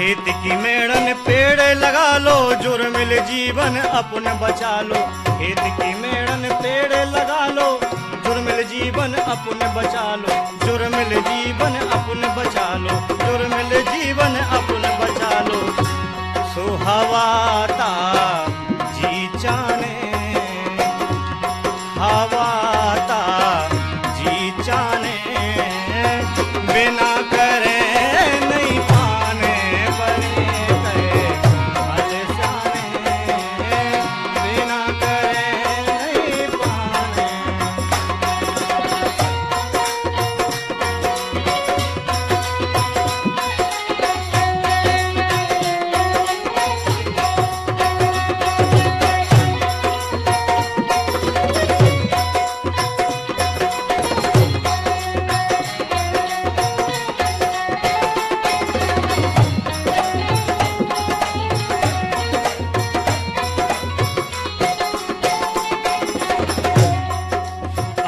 खेत की मेड़न पेड़ लगा लो, जुर्मिल जीवन अपन बचा लो। खेत की मेड़न पेड़ लगा लो, जुर्मिल जीवन अपन बचा लो। जुर्मिल जीवन अपन बचा लो, जुर्मिल जीवन अपन बचा लो। सुहावाता जी चाने, हवाता जी चाने, बिना करे नहीं पाने बने गए अलसाने, बिना करे नहीं पाने।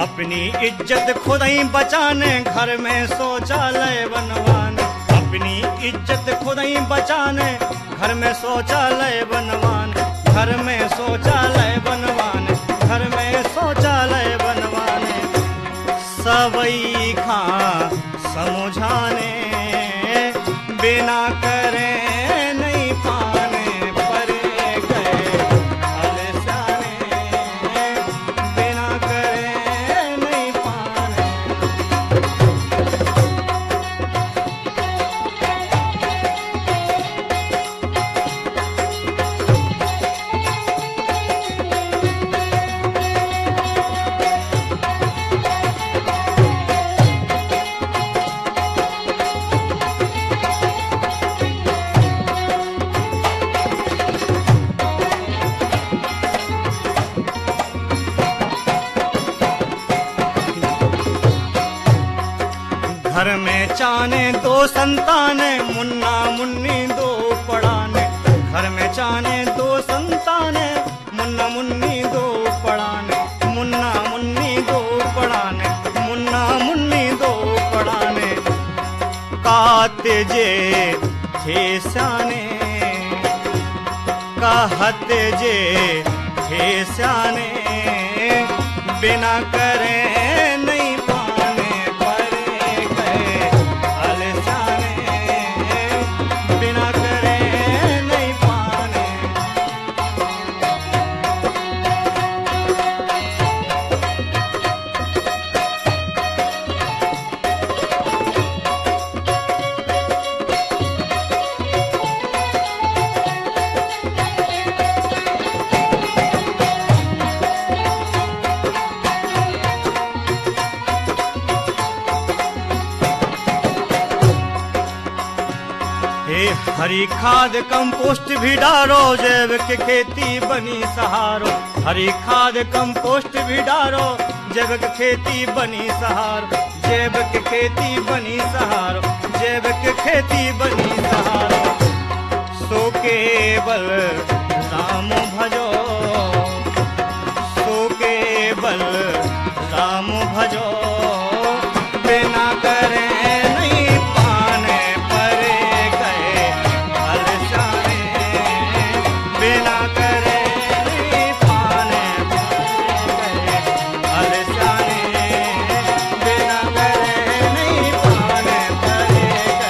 अपनी इज्जत खुद ही बचाने, घर में शौचालय बनवाने। अपनी इज्जत खुद ही बचाने, घर में शौचालय बनवाने। घर में शौचालय बनवाने, घर में शौचालय बनवाने। सबई खां समझाने, बिना करे नहीं पाने परे गए अलसाने, बिना करे नहीं पाने। घर में चाने दो संताने, मुन्ना मुन्नी दो पढ़ाने। घर में चाने दो संताने, मुन्ना मुन्नी दो पढ़ाने। मुन्ना मुन्नी दो पढ़ाने, मुन्ना मुन्नी दो पढ़ाने। कहते जे थे स्याने, कहते जे थे स्याने, बिना करे नहीं पाने परे गए अलसाने, बिना करे नहीं पाने। हरी खाद कंपोस्ट भी डालो, जैविक खेती बनी सहारो। हरी खाद कंपोस्ट भी डालो, जैविक खेती बनी सहारो। जैविक खेती बनी सहारो, जैविक खेती बनी सहारो। सो केवल राम भजो, सो केवल राम भजो, बिना करे नहीं पाने परे गए अलसाने, बिना करे नहीं पाने परे गए अलसाने, बिना करे नहीं पाने परे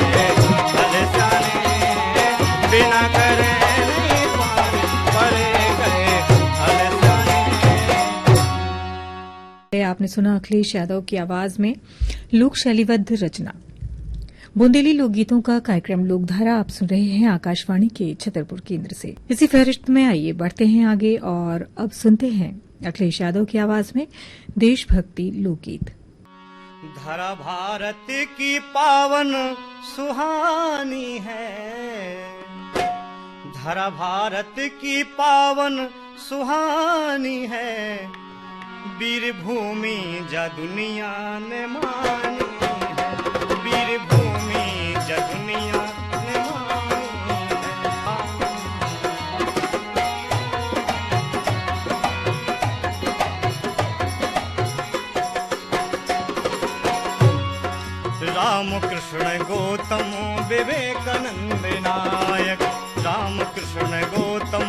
गए अलसाने, बिना करे नहीं पाने परे गए अलसाने। आपने सुना अखिलेश यादव की आवाज में लोक शैलीबद्ध रचना बुंदेली लोकगीतों का कार्यक्रम लोकधारा आप सुन रहे हैं आकाशवाणी के छतरपुर केंद्र से। इसी फहरिस्त में आइए बढ़ते हैं आगे और अब सुनते हैं अखिलेश यादव की आवाज में देशभक्ति लोकगीत। धरा भारत की पावन सुहानी है, धरा भारत की पावन सुहानी है। वीर भूमि जा दुनिया ने मानी है, वीर भूमि जा दुनिया ने मानी है। राम कृष्ण गौतम विवेकानंद नायक, रामकृष्ण गौतम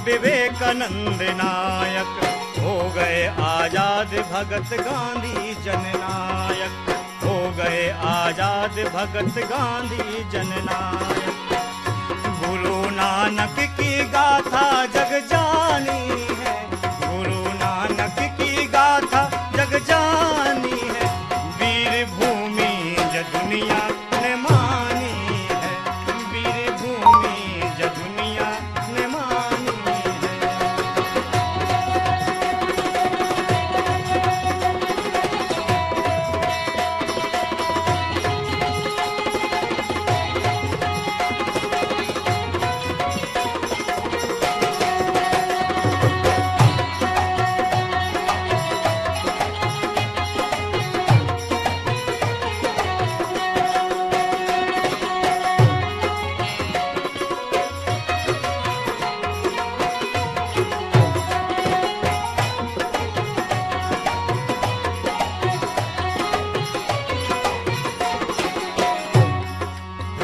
विवेकानंद नायक, हो गए आजाद भगत गांधी जननायक, हो गए आजाद भगत गांधी जननायक। गुरु नानक की गाथा जग जानी है, गुरु नानक की गाथा जग जानी है, वीर भूमि ज दुनिया ने मानी है, वीर भूमि ज दुनिया ने मानी है।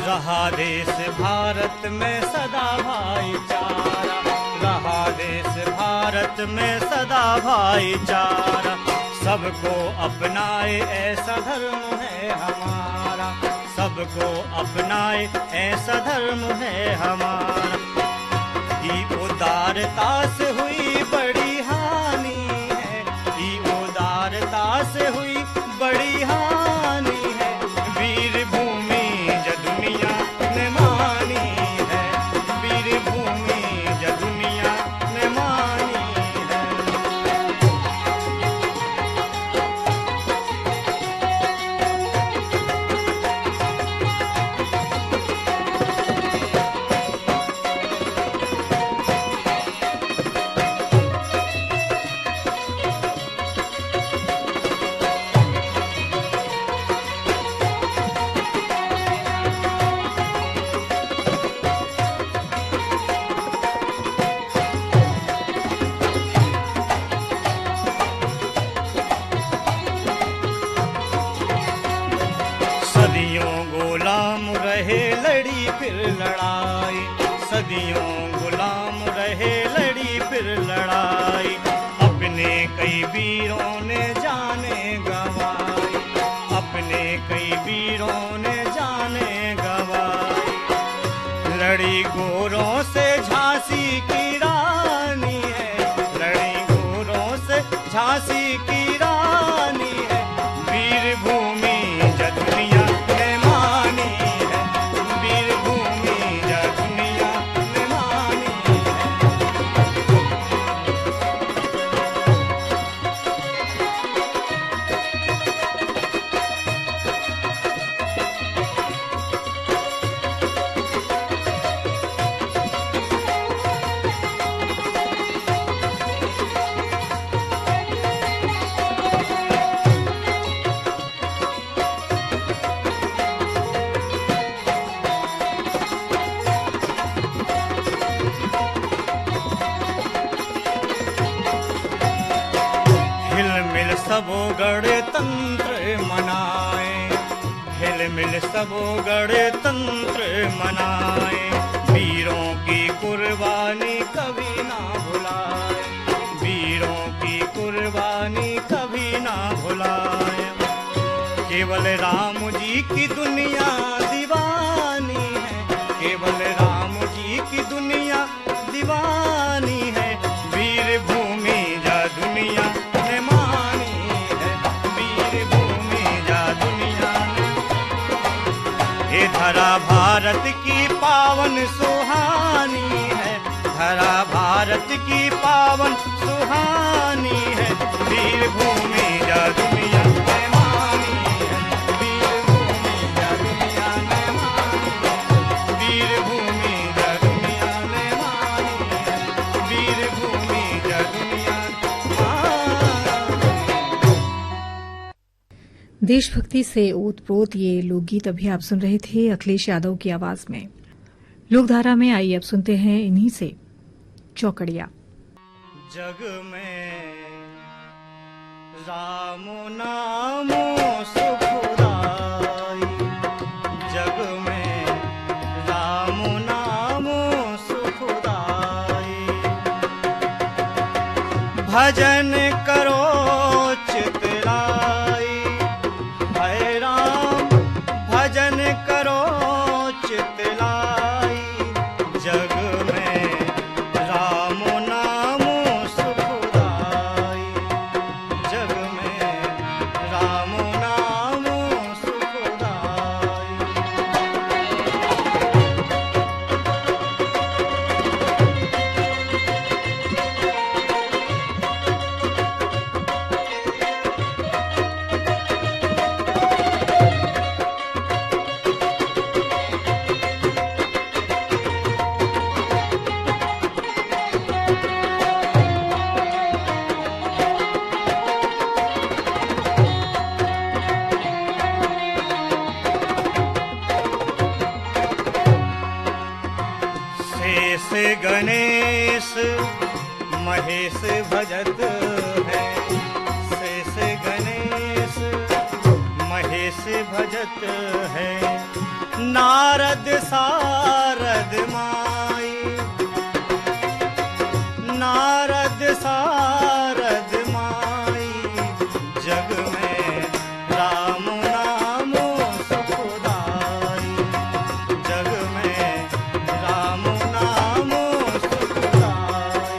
रहा देश भारत में सदा भाईचारा, रहा देश भारत में सदा भाईचारा, सबको अपनाए ऐसा धर्म है हमारा, सबको अपनाए ऐसा धर्म है हमारा। ई उदारता से हुई बड़ी हानि है, ई उदारता से हुई बड़ी हानि है, वीर भूमि ज दुनिया ने मानी है, वीर भूमि ज दुनिया ने मानी है। सदियों गुलाम रहे लड़ी फिर लड़ाई, सदियों गुलाम रहे लड़ी फिर लड़ाई, अपने कई वीरों ने जाने गंवाई, अपने कई वीरों ने जाने गंवाई। लड़ी गोरों से झांसी की रानी है, लड़ी गोरों से झांसी की रानी है, वीर भूमि ज दुनिया ने मानी है, वीर भूमि ज दुनिया ने मानी है। हिलमिल सबो गणतंत्र मनाए, हिलमिल सबो गणतंत्र मनाए, वीरों की कुर्बानी कभी ना भुलाए, वीरों की कुर्बानी कभी ना भुलाए। केवल राम जी की दुनिया दीवानी है, केवल राम जी की दुनिया दीवानी है, वीर भूमि जा दुनिया ने मानी है, वीर भूमि जा दुनिया ने। ये धरा भारत की पावन सुहानी है, धरा भारत की पावन सुहानी है, वीर भूमि जा दुनिया ने मानी है, वीर भूमि जा दुनिया ने मानी है, वीर भूमि जा दुनिया ने मानी है, वीर भूमि जा दुनिया देशभक्ति से ओतप्रोत ये लोकगीत अभी आप सुन रहे थे अखिलेश यादव की आवाज में। लोकधारा में आइए अब सुनते हैं इन्हीं से चौकड़िया। जग में रामो नामो सुखदाई, जग में भजन करो चितलाई, है राम भजन करो चितलाई, जग में राम नाम सुखदाई, जग में राम नाम सुखदाई। शेष गणेश महेश भजत है, शेष गणेश महेश भजत है, नारद सारद माई, नारद सारद माई, जग में राम नाम सुखदाई, जग में राम नाम सुखदाई।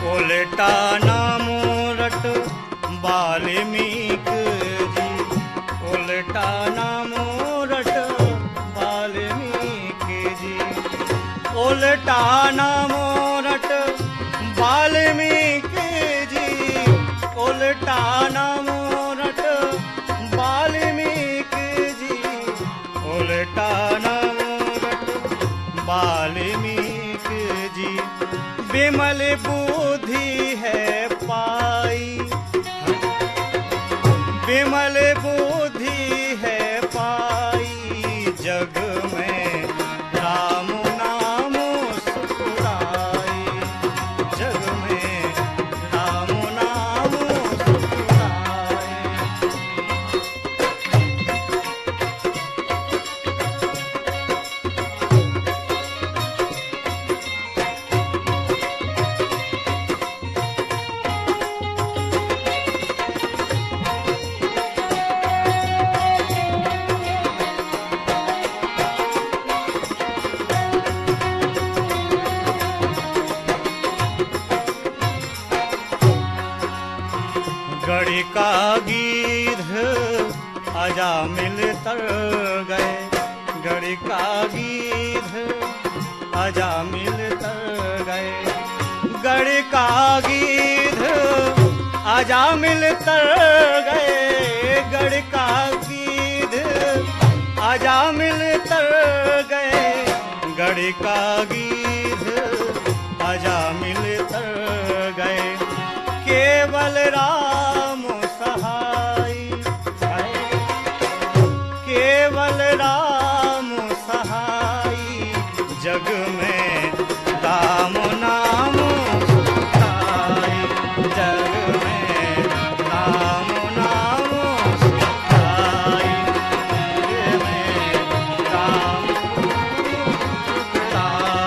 उल्टा नाम रट वाल्मीकि जी, उल्टा नाम रट वाल्मीकि जी, उल्टा नाम रट वाल्मीकि जी, उल्टा नाम रट वाल्मीकि जी, उल्टा नाम रट वाल्मीकि जी, विमल बुद्धि है पाई, विमल बुद्धि है पाई, जग में राम नाम सुखदाई, जग में राम नाम सुखदाई। गढ़ी का गीध आजा मिल तर गए, गढ़ी का गीध आजा मिल तर गए, गढ़ी का गीध आजा मिल तर गए, गढ़ी का गीध आजा मिल तर गए, गढ़ी का गीध आजा मिल तर गए, केवल राम सहाय, केवल राम सहाय, जग में राम नाम सुखदाई, जग में राम नाम सुखदाई, जग में राम सुखदाई,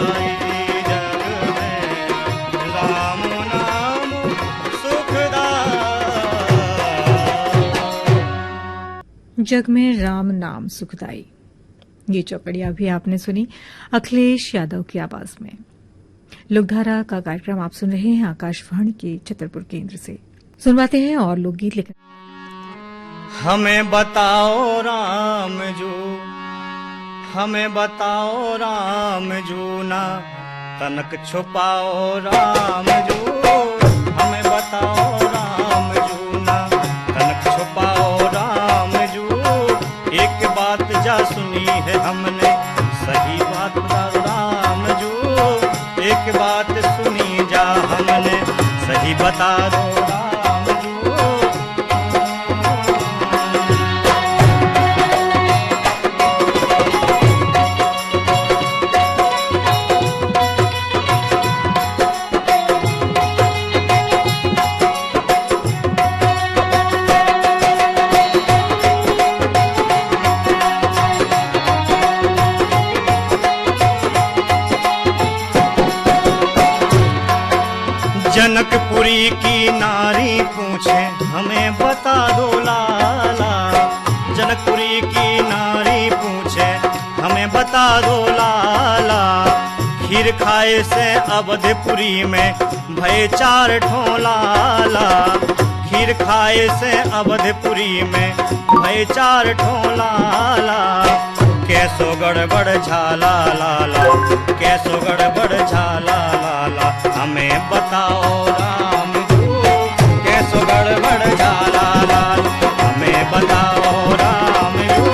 जग में राम नाम सुखदाई। जग में राम नाम सुखदाई, ये चौकड़िया भी आपने सुनी अखिलेश यादव की आवाज में। लोकधारा का कार्यक्रम आप सुन रहे हैं आकाशवाणी के छतरपुर केंद्र से। सुनवाते हैं और लोकगीत लिख। हमें बताओ राम जो, हमें बताओ राम जो, ना तनक छुपाओ राम जो, हमें बताओ राम जो, ना तनक छुपाओ राम बता दो राम जू। जनकपुरी की नारी पूछे हमें बता दो लाला। जनकपुरी की नारी पूछे हमें बता दो लाला। खीर खाए से अवधपुरी में भय 4 ठो लाला। खीर खाए से अवधपुरी में भय 4 ठो लाला। कैसो गड़बड़ झाला लाला, कैसो गड़बड़ झाला लाला, हमें बताओ राम जू। कैसो गड़बड़ झाला लाला, हमें बताओ राम जू।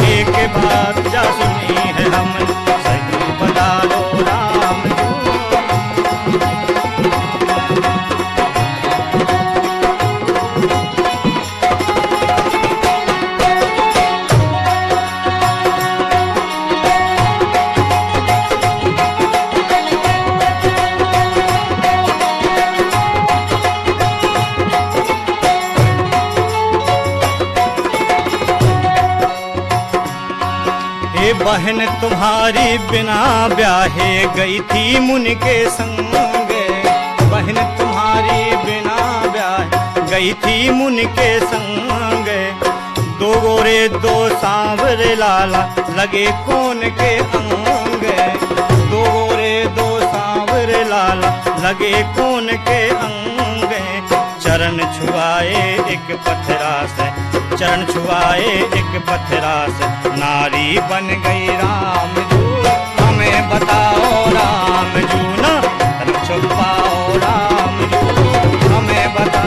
एक बात जा सुनी है हमने, सही बता दो राम जू। बहन तुम्हारी बिना ब्याहे गई थी मुनि के संग। बहन तुम्हारी बिना ब्याहे गई थी मुनि के संग। 2 गोरे 2 सांवरे लाला लगे कौन के अंग। 2 गोरे 2 सांवरे लाला लगे कौन के अंग। चरण छुआए एक पत्थरा से, चरण छुआए एक पत्थरा से, नारी बन गई राम जू। हमें बताओ राम जू ना, चरण छुपाओ राम जू, हमें बताओ।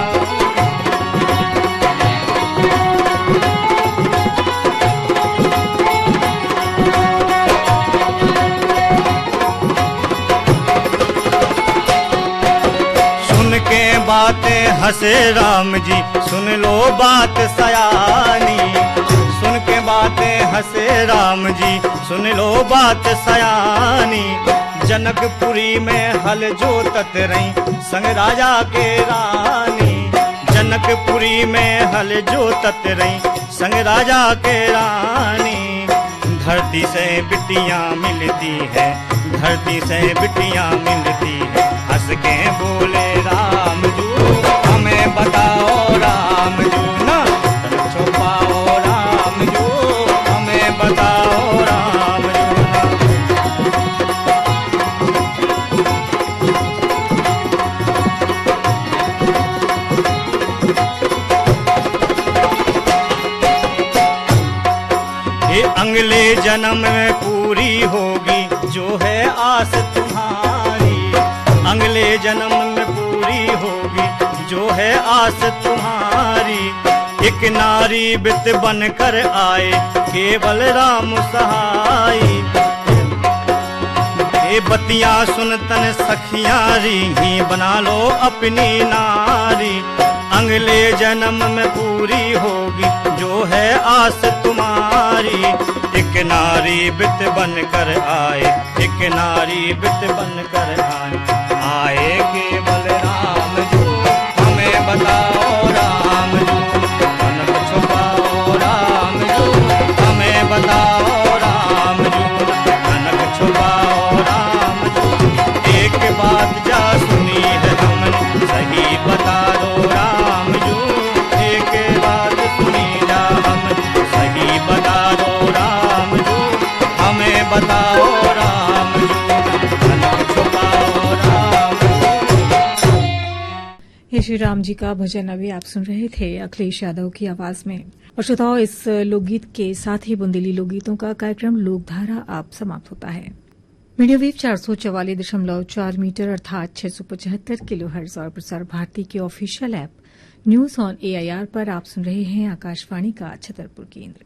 बातें हंसे राम जी, सुन लो बात सयानी। सुन के बातें हंसे राम जी, सुन लो बात सयानी। जनकपुरी में हल जोतत रही संग राजा के रानी। जनकपुरी में हल जोतत रही संग राजा के रानी। धरती से बिटियां मिलती है, धरती से बिटियां मिलती है, हंस के बोले राम जू। हमें बताओ राम जू ना, छुपाओ राम जू, हमें बताओ राम जू ना। ये अगले जन्म में पूरी होगी जो है आस तुम्हारी। अगले जन्म में पूरी होगी जो है आस तुम्हारी। एक नारी बित बन कर आए केवल राम सहाई। ये बतियां सुनतन सखियारी ही बना लो अपनी नारी। अगले जन्म में पूरी होगी जो है आस तुम्हारी। एक नारी बित बन कर आए, एक नारी बित बन कर आए, आए केवल राम जू। हमें बताओ राम जू, कनक छुपाओ राम जू, हमें बताओ राम जू, कनक छुपाओ राम जू। एक बात जा सुनी है हमने, सही बता दो राम जू। एक बात सुनी जा हमने, सही बता दो राम जू, हमें बताओ राम जू, कनक छुपाओ राम जू। ये श्री राम जी का भजन अभी आप सुन रहे थे अखिलेश यादव की आवाज में। और श्रोताओं, इस लोकगीत के साथ ही बुंदेली लोकगीतों का कार्यक्रम लोकधारा आप समाप्त होता है। मीडियम वेव 444.4 मीटर अर्थात 675 किलोहर्ट्ज और प्रसार भारती के official app news on AIR पर आप सुन रहे हैं आकाशवाणी का छतरपुर केंद्र।